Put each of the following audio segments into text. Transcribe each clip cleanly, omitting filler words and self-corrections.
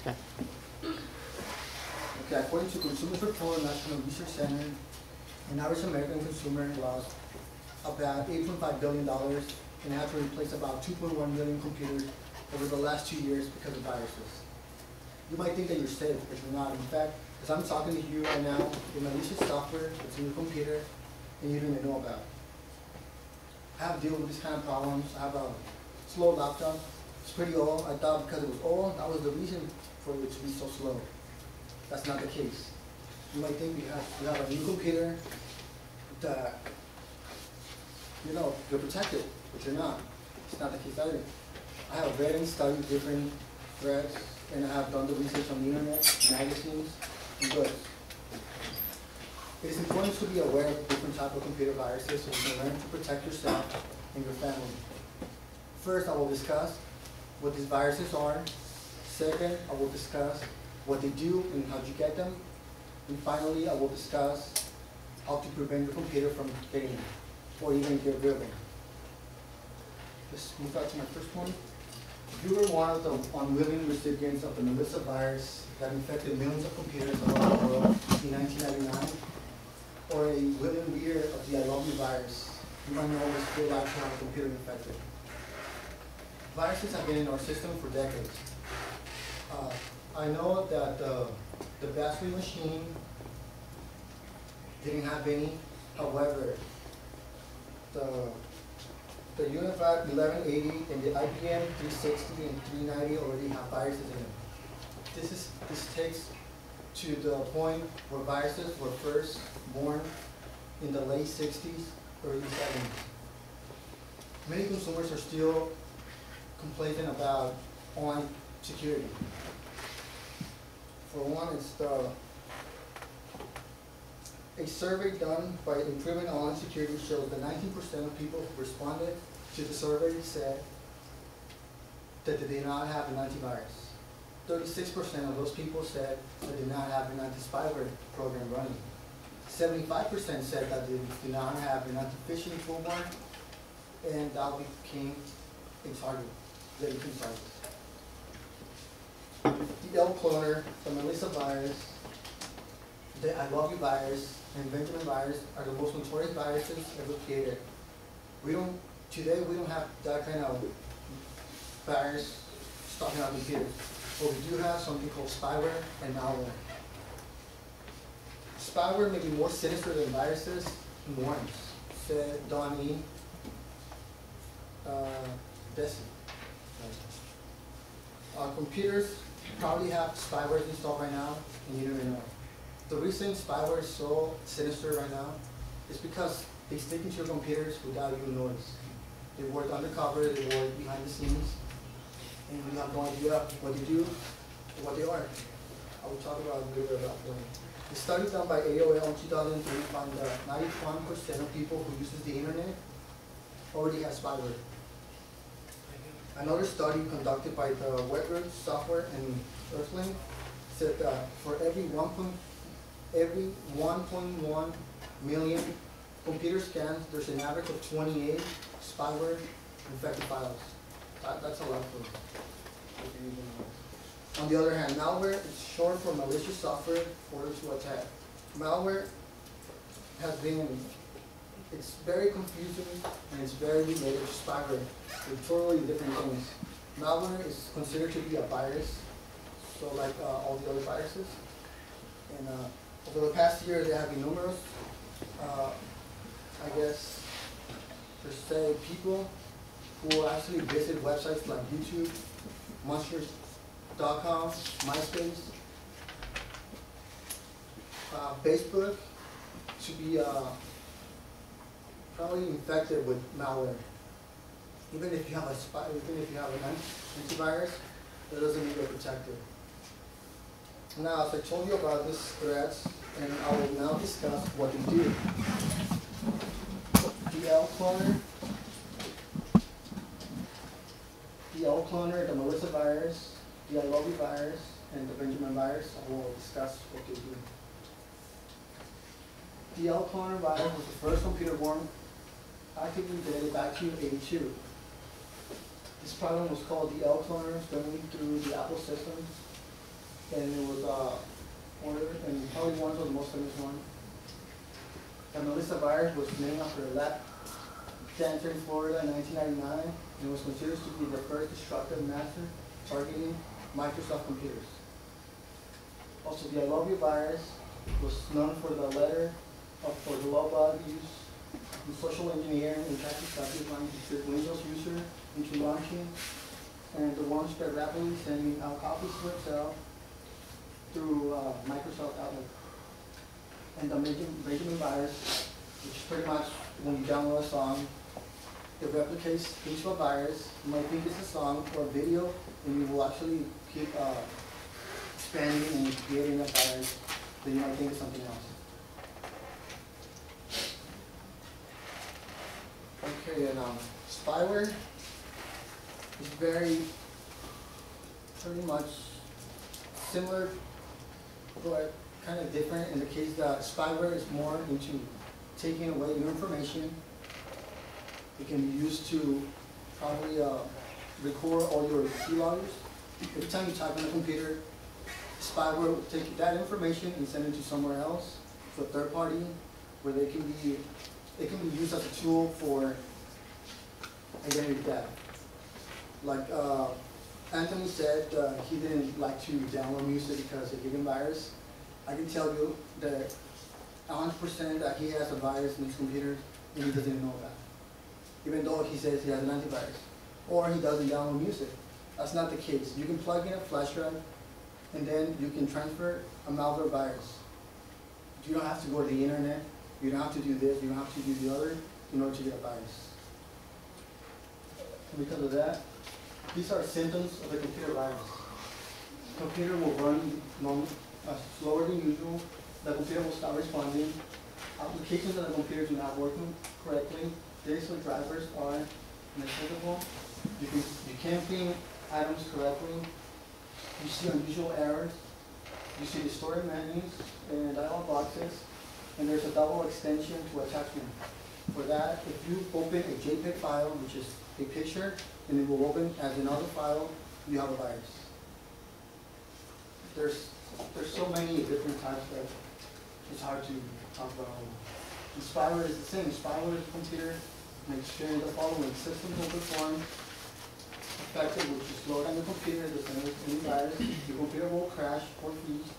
Okay. Okay, according to Consumers Report National Research Center, an average American consumer lost about $8.5 billion and had to replace about 2.1 million computers over the last 2 years because of viruses. You might think that you're safe, but you're not. In fact, as I'm talking to you right now, the malicious software that's in your computer and you don't even know about. I have to deal with these kind of problems. I have a slow laptop. It's pretty old. I thought because it was old, that was the reason for it to be so slow. That's not the case. You might think you have a new computer that, you know, you're protected, but you're not. It's not the case either. I have read and studied different threads, and I have done the research on the internet, magazines, and books. It is important to be aware of different types of computer viruses so you can learn to protect yourself and your family. First, I will discuss what these viruses are. Second, I will discuss what they do and how you get them. And finally, I will discuss how to prevent your computer from getting them, or even get rid of them. Let's move on to my first point. If you were one of the unwilling recipients of the malicious virus that infected millions of computers around the world in 1999, or a willing reader of the I Love You virus, you might know this feel like to have a computer infected. Viruses have been in our system for decades. I know that the Battery machine didn't have any. However, the Unified 1180 and the IBM 360 and 390 already have viruses in them. This takes to the point where viruses were first born in the late 60s, early 70s. Many consumers are still complacent about online security. For one, it's a survey done by Improving Online Security shows that 19% of people who responded to the survey said that they did not have an antivirus. 36% of those people said that they did not have an anti-spyware program running. 75% said that they did not have an anti-phishing toolbar, and that became a target. They became targets. The L cloner, the Melissa virus, the I Love You virus, and Benjamin virus are the most notorious viruses ever created. Today we don't have that kind of virus stalking our computers. But we do have something called spyware and malware. Spyware may be more sinister than viruses and worms, said Donnie Bessie. Our computers probably have spyware installed right now, and you don't even know. The reason spyware is so sinister right now is because they stick into your computers without you notice. They work undercover, they work behind the scenes, and you have no idea what they do or what they are. I will talk about a little bit about them. The study done by AOL in 2003 found that 91% of people who uses the internet already have spyware. Another study conducted by the Webroot Software and Earthlink said that for every 1.1 million computer scans, there's an average of 28 spyware infected files. That's a lot for On the other hand, malware is short for malicious software order to attack. Malware it's very confusing and it's very related to spyware. They're totally different things. Malware is considered to be a virus, so like all the other viruses. And over the past year, there have been numerous, I guess, per se, people who actually visit websites like YouTube, Monsters.com, MySpace, Facebook, to be probably infected with malware. Even if you have an antivirus, that doesn't mean you're protected. Now, as I told you about these threats, and I will now discuss what they do. The L cloner, the Melissa virus, the I Love You virus, and the Benjamin virus, I will discuss what they do. The L cloner virus was the first computer-borne actively dated back to 1982. This problem was called the L cloner, running through the Apple system. and it was and probably one of the most famous ones. The Melissa virus was named after a lab dancer in Florida in 1999, and was considered to be the first destructive master targeting Microsoft computers. Also, the I Love You virus was known for the letter for the love bug use in social engineering and attacking traffic lines to trick Windows users into launching, and the one spread rapidly, sending out copies to itself through Microsoft Outlook. And the Benjamin virus, which is pretty much when you download a song, it replicates into a virus. You might think it's a song or a video, and you will actually keep expanding and creating a virus that you might think is something else. Okay, and spyware is pretty much similar, but kind of different in the case that spyware is more into taking away your information. It can be used to probably record all your keyloggers. Every time you type on a computer, spyware will take that information and send it to somewhere else, to a third party, where it can be used as a tool for identity theft. Like Anthony said, he didn't like to download music because it gave him virus. I can tell you that 100% that he has a virus in his computer and he doesn't know that. Even though he says he has an antivirus. Or he doesn't download music. That's not the case. You can plug in a flash drive and then you can transfer a malware virus. You don't have to go to the internet. You don't have to do this. You don't have to do the other in order to get a virus. And because of that, these are symptoms of a computer virus. The computer will run slower than usual. The computer will stop responding. Applications on the computer do not work correctly. Digital drivers are inaccessible. You can't ping items correctly. You see unusual errors. You see distorted menus and dialog boxes. And there's a double extension to attachment. For that, if you open a JPEG file, which is a picture, and it will open as another file, you have a virus. There's so many different types that it's hard to talk about all. And spyware is the same. Spyware is a computer makes sure the following systems will perform effective, which is slow down the computer, the same as any virus. The computer will crash or freeze,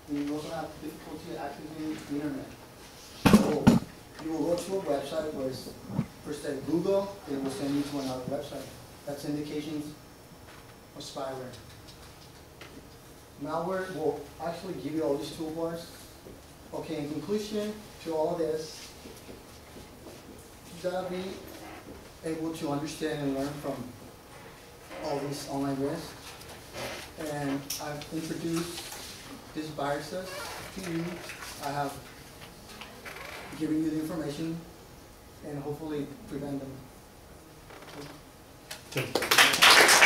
and you also have difficulty accessing the internet. So you will go to a website where it's first at Google, it will send you to another website. That's indications of spyware. Malware will actually give you all these toolbars. Okay, in conclusion to all of this, you gotta be able to understand and learn from all these online risks. And I've introduced these viruses to you. I have given you the information and hopefully prevent them. Thank you.